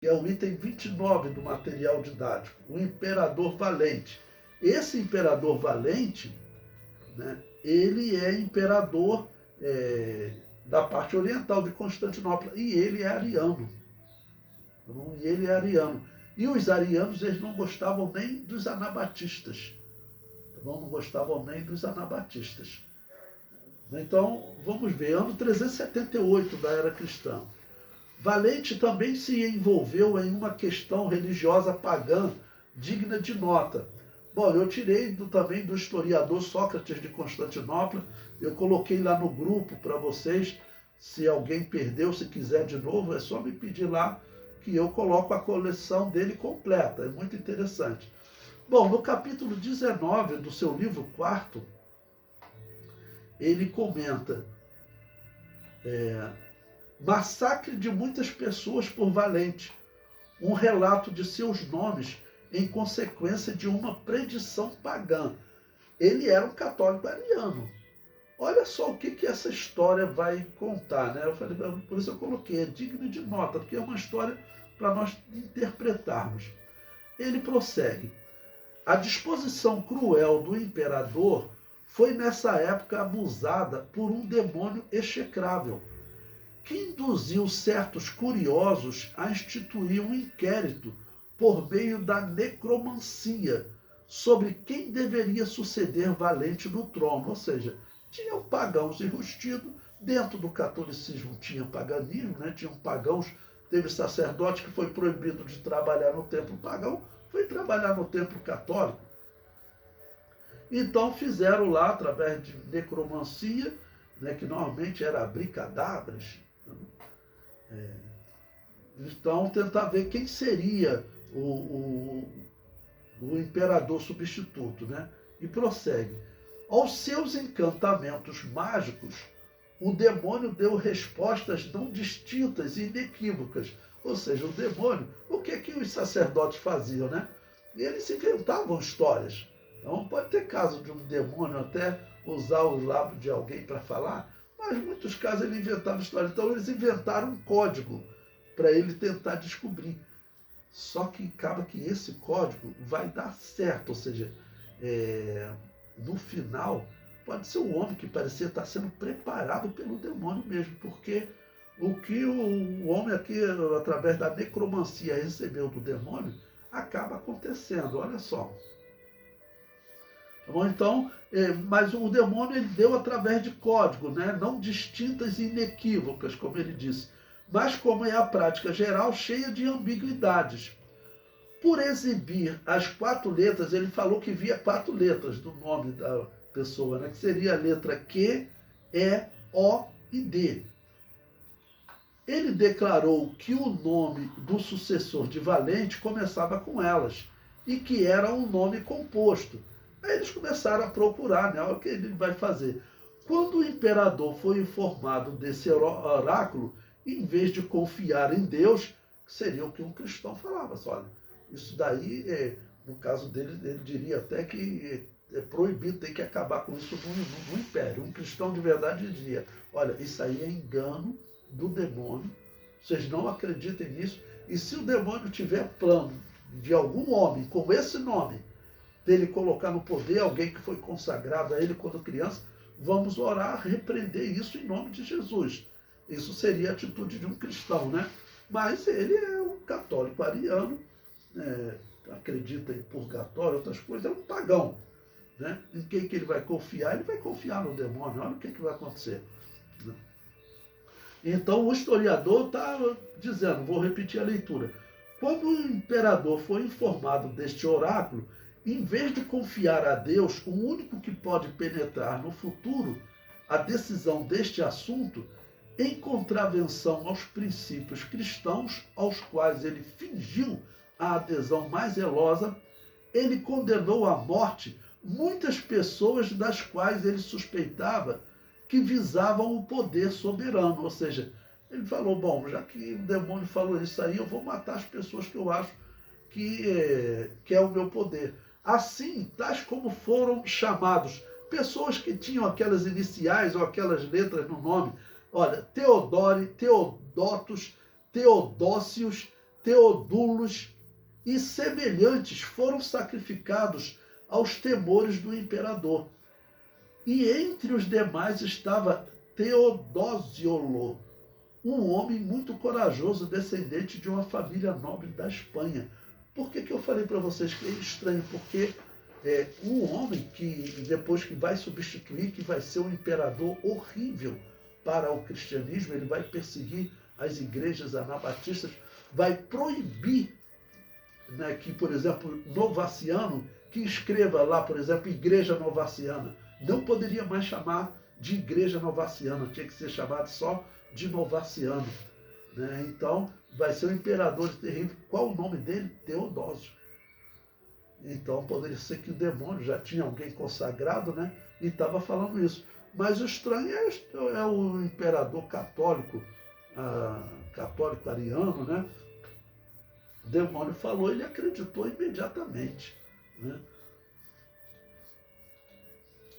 que é o item 29 do material didático, o imperador valente. Esse imperador valente, né, ele é imperador da parte oriental de Constantinopla, e ele é ariano. E ele é ariano. E os arianos, eles não gostavam nem dos anabatistas. Não gostavam nem dos anabatistas. Então, vamos ver, ano 378 da era cristã. Valente também se envolveu em uma questão religiosa pagã digna de nota. Bom, eu tirei também do historiador Sócrates de Constantinopla, eu coloquei lá no grupo para vocês, se alguém perdeu, se quiser de novo, é só me pedir lá que eu coloco a coleção dele completa, é muito interessante. Bom, no capítulo 19 do seu livro 4, ele comenta massacre de muitas pessoas por Valente, um relato de seus nomes em consequência de uma predição pagã. Ele era um católico ariano. Olha só o que essa história vai contar, né? Eu falei, por isso eu coloquei, é digno de nota, porque é uma história para nós interpretarmos. Ele prossegue. A disposição cruel do imperador foi nessa época abusada por um demônio execrável, que induziu certos curiosos a instituir um inquérito por meio da necromancia sobre quem deveria suceder Valente no trono. Ou seja, tinham pagãos enrustidos, dentro do catolicismo tinha paganismo, né? Tinham pagãos, teve sacerdote que foi proibido de trabalhar no templo pagão, foi trabalhar no templo católico. Então fizeram lá, através de necromancia, né, que normalmente era abrir cadáveres, então tentar ver quem seria o imperador substituto, né? E prossegue. Aos seus encantamentos mágicos, o demônio deu respostas não distintas e inequívocas. Ou seja, o demônio, o que os sacerdotes faziam, né? E eles inventavam histórias. Então pode ter caso de um demônio até usar os lábios de alguém para falar, mas em muitos casos ele inventava história. Então eles inventaram um código para ele tentar descobrir. Só que acaba que esse código vai dar certo, ou seja, no final pode ser um homem que parecia estar sendo preparado pelo demônio mesmo, porque o que o homem aqui, através da necromancia, recebeu do demônio, acaba acontecendo, olha só. Então, mas o demônio ele deu através de código, né? Não distintas e inequívocas, como ele disse, mas como é a prática geral, cheia de ambiguidades. Por exibir as 4 letras, ele falou que via 4 letras do nome da pessoa, né? Que seria a letra Q, E, O e D. Ele declarou que o nome do sucessor de Valente começava com elas e que era um nome composto. Aí eles começaram a procurar, né? O que ele vai fazer. Quando o imperador foi informado desse oráculo, em vez de confiar em Deus, seria o que um cristão falava. Olha, isso daí, no caso dele, ele diria até que é proibido, tem que acabar com isso no império. Um cristão de verdade diria, olha, isso aí é engano do demônio, vocês não acreditem nisso, e se o demônio tiver plano de algum homem com esse nome, dele colocar no poder alguém que foi consagrado a ele quando criança, vamos orar, repreender isso em nome de Jesus. Isso seria a atitude de um cristão, né? Mas ele é um católico ariano, acredita em purgatório, outras coisas, é um pagão, né? Em quem que ele vai confiar? Ele vai confiar no demônio. Olha o que vai acontecer. Então o historiador está dizendo, vou repetir a leitura. Quando o imperador foi informado deste oráculo, em vez de confiar a Deus, o único que pode penetrar no futuro a decisão deste assunto, em contravenção aos princípios cristãos, aos quais ele fingiu a adesão mais zelosa, ele condenou à morte muitas pessoas das quais ele suspeitava que visavam o poder soberano. Ou seja, ele falou, bom, já que o demônio falou isso aí, eu vou matar as pessoas que eu acho que é o meu poder. Assim, tais como foram chamados pessoas que tinham aquelas iniciais ou aquelas letras no nome. Olha, Teodore, Teodotos, Teodócios, Teodulos e semelhantes foram sacrificados aos temores do imperador. E entre os demais estava Teodósiolo, um homem muito corajoso, descendente de uma família nobre da Espanha. Por que eu falei para vocês que é estranho? Porque um homem que depois que vai substituir, que vai ser um imperador horrível para o cristianismo, ele vai perseguir as igrejas anabatistas, vai proibir, né, que, por exemplo, Novaciano, que escreva lá, por exemplo, Igreja Novaciana, não poderia mais chamar de Igreja Novaciana, tinha que ser chamado só de Novaciano. Né? Então, vai ser um imperador terrível. Qual o nome dele? Teodósio. Então, poderia ser que o demônio já tinha alguém consagrado, né? E estava falando isso. Mas o estranho é o imperador católico, católico ariano, né? O demônio falou, ele acreditou imediatamente. Né?